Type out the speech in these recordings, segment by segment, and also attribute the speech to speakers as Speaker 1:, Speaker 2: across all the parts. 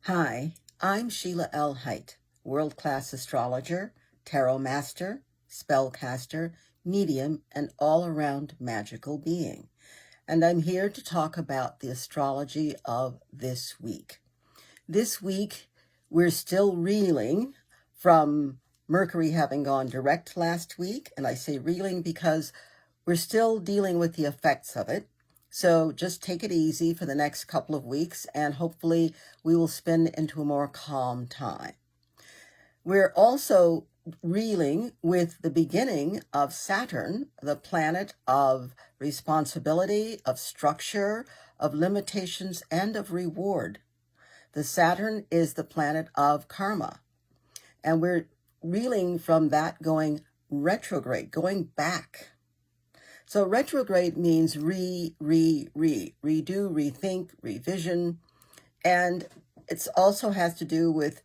Speaker 1: Hi, I'm Sheilaa Hite, world-class astrologer, tarot master, spellcaster, medium, and all-around magical being. And I'm here to talk about the astrology of this week. This week, we're still reeling from Mercury having gone direct last week, and I say reeling because we're still dealing with the effects of it. So just take it easy for the next couple of weeks, and hopefully we will spin into a more calm time. We're also reeling with the beginning of Saturn, the planet of responsibility, of structure, of limitations, and of reward. The Saturn is the planet of karma, and we're reeling from that going retrograde, going back. So retrograde means redo, rethink, revision, and it also has to do with,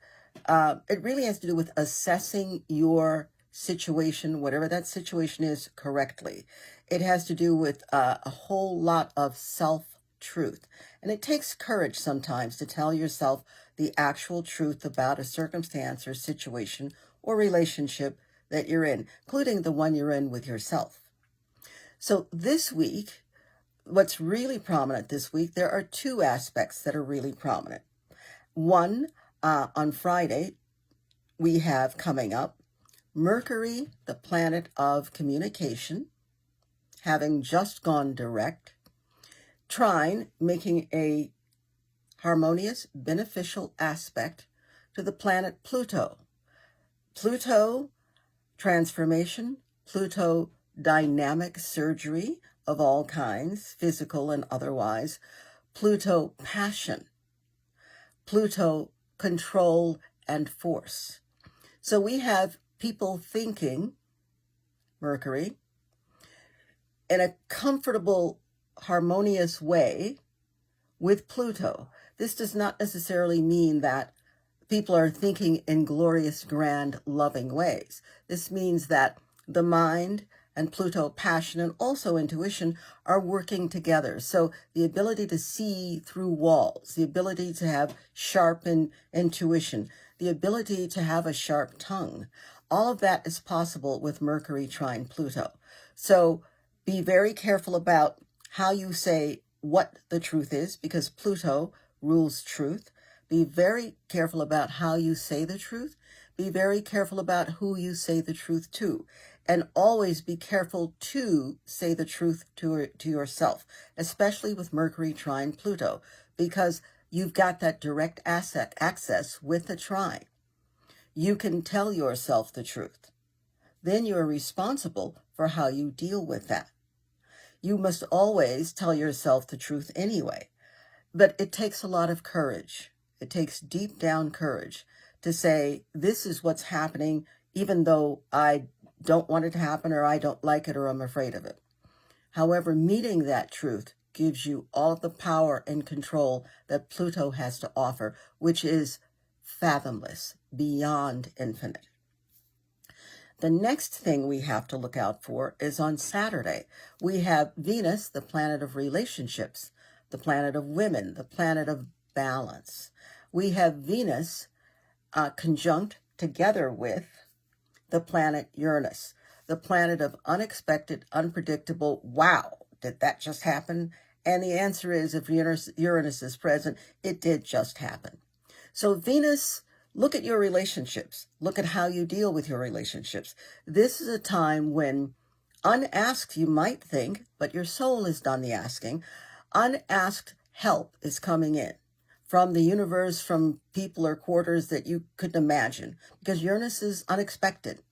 Speaker 1: it really has to do with assessing your situation, whatever that situation is, correctly. It has to do with a whole lot of self-truth. And it takes courage sometimes to tell yourself the actual truth about a circumstance or situation or relationship that you're in, including the one you're in with yourself. So this week, what's really prominent this week, there are two aspects that are really prominent. One, on Friday, we have coming up Mercury, the planet of communication, having just gone direct, trine, making a harmonious, beneficial aspect to the planet Pluto. Pluto, transformation, Pluto, dynamic surgery of all kinds, physical and otherwise, Pluto, passion, Pluto, control and force. So we have people thinking, Mercury, in a comfortable, harmonious way with Pluto. This does not necessarily mean that people are thinking in glorious, grand, loving ways. This means that the mind and Pluto, passion, and also intuition are working together. So the ability to see through walls, the ability to have sharp intuition, the ability to have a sharp tongue, all of that is possible with Mercury trine Pluto. So be very careful about how you say what the truth is, because Pluto rules truth. Be very careful about how you say the truth. Be very careful about who you say the truth to. And always be careful to say the truth to yourself, especially with Mercury trine Pluto, because you've got that direct access with the trine. You can tell yourself the truth. Then you're responsible for how you deal with that. You must always tell yourself the truth anyway, but it takes a lot of courage. It takes deep down courage to say, this is what's happening, even though I don't want it to happen, or I don't like it, or I'm afraid of it. However, meeting that truth gives you all of the power and control that Pluto has to offer, which is fathomless, beyond infinite. The next thing we have to look out for is on Saturday. We have Venus, the planet of relationships, the planet of women, the planet of balance. We have Venus conjunct together with the planet Uranus, the planet of unexpected, unpredictable, wow, did that just happen? And the answer is, if Uranus is present, it did just happen. So Venus, look at your relationships. Look at how you deal with your relationships. This is a time when, unasked, you might think, but your soul has done the asking, unasked help is coming in from the universe, from people or quarters that you couldn't imagine, because Uranus is unexpected.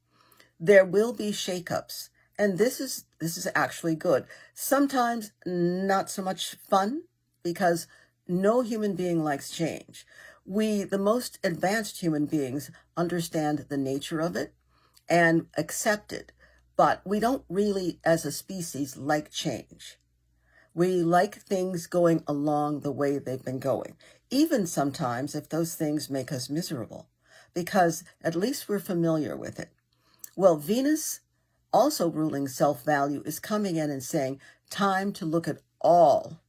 Speaker 1: There will be shakeups, and this is actually good. Sometimes not so much fun, because no human being likes change. We, the most advanced human beings, understand the nature of it and accept it, but we don't really, as a species, like change. We like things going along the way they've been going, even sometimes if those things make us miserable, because at least we're familiar with it. Well, Venus, also ruling self-value, is coming in and saying, time to look at all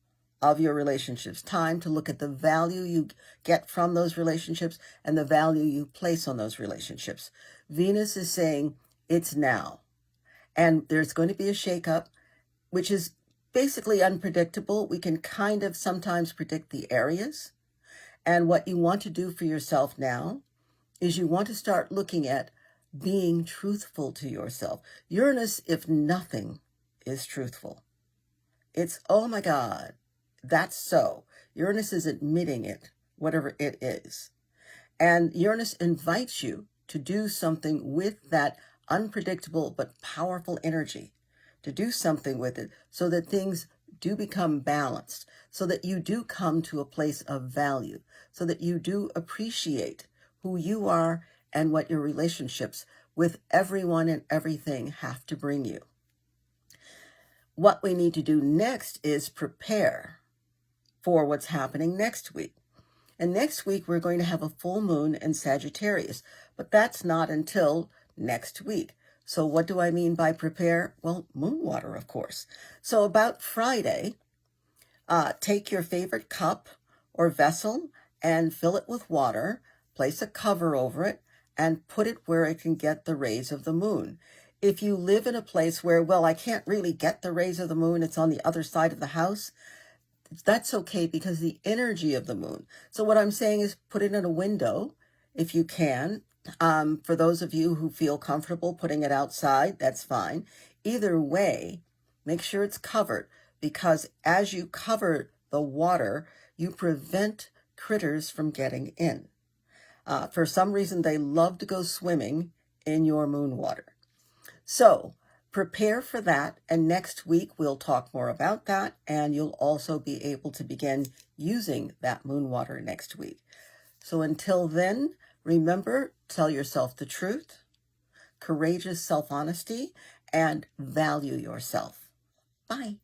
Speaker 1: of your relationships. Time to look at the value you get from those relationships and the value you place on those relationships. Venus is saying it's now. And there's going to be a shakeup, which is basically unpredictable. We can kind of sometimes predict the areas. And what you want to do for yourself now is you want to start looking at being truthful to yourself. Uranus, if nothing, is truthful. It's, oh my God, that's so. Uranus is admitting it, whatever it is. And Uranus invites you to do something with that unpredictable but powerful energy, to do something with it so that things do become balanced, so that you do come to a place of value, so that you do appreciate who you are and what your relationships with everyone and everything have to bring you. What we need to do next is prepare for what's happening next week. And next week, we're going to have a full moon in Sagittarius, but that's not until next week. So what do I mean by prepare? Well, moon water, of course. So about Friday, take your favorite cup or vessel and fill it with water, place a cover over it, and put it where it can get the rays of the moon. If you live in a place where, well, I can't really get the rays of the moon, it's on the other side of the house, that's okay because the energy of the moon. So what I'm saying is put it in a window if you can. For those of you who feel comfortable putting it outside, that's fine. Either way, make sure it's covered because as you cover the water, you prevent critters from getting in. For some reason, they love to go swimming in your moon water. So prepare for that, and next week we'll talk more about that, and you'll also be able to begin using that moon water next week. So until then, remember, tell yourself the truth, courageous self-honesty, and value yourself. Bye.